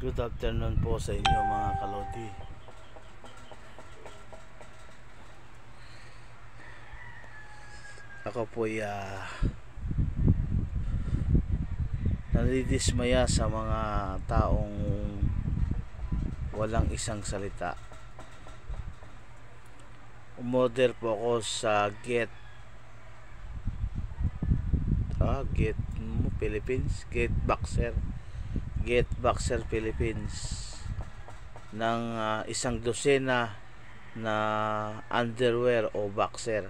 Good afternoon po sa inyo mga kalodi. Ako po ay nadidismaya sa mga taong walang isang salita. Umorder po ako sa Get Philippines, Get Boxer Philippines ng isang dosena na underwear o boxer.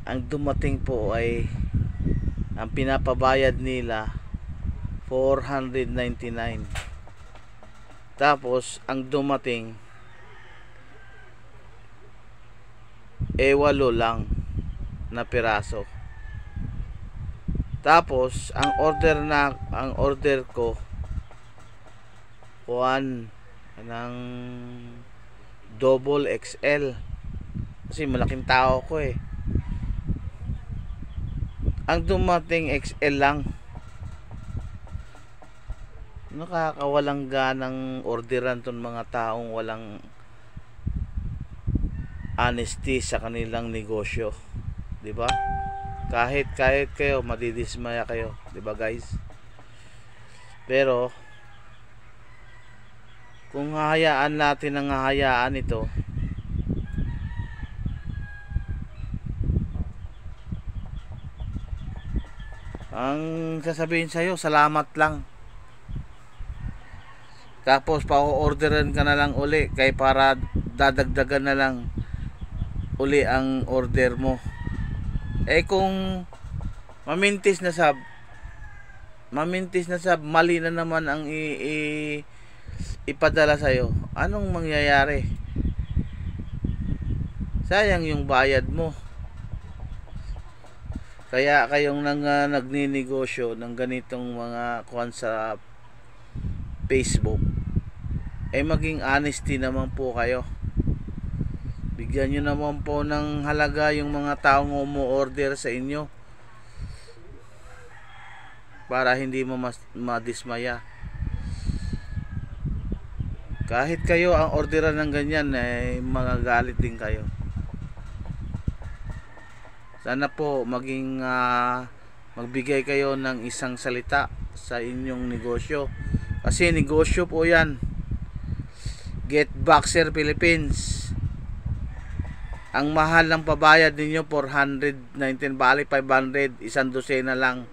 Ang dumating po ay ang pinapabayad nila $499. Tapos ang dumating 8 lang na piraso. Tapos ang order ko ng double XL kasi malaking tao ko eh. Ang dumating XL lang. Nakakawalang ganang orderan ton mga taong walang honesty sa kanilang negosyo, 'di ba? Kahit kayo madidismaya kayo, 'di ba guys? Pero kung hahayaan natin ang hahayaan ito, ang sasabihin sa'yo, salamat lang. Tapos pa-orderan ka na lang uli kay para dadagdagan na lang uli ang order mo. Eh kung mamintis na sab, mali na naman ang ipadala sa'yo, anong mangyayari? Sayang yung bayad mo. Kaya kayong nagninegosyo ng ganitong mga kuwan sa Facebook, eh maging honesty naman po kayo. Bigyan nyo naman po ng halaga yung mga taong umu-order sa inyo para hindi mo madismaya. Kahit kayo ang orderan ng ganyan, eh magagalit din kayo. Sana po maging magbigay kayo ng isang salita sa inyong negosyo, kasi negosyo po yan. Get Boxer Philippines, ang mahal ng pabayad ninyo $419, bali $500, isang dosena lang.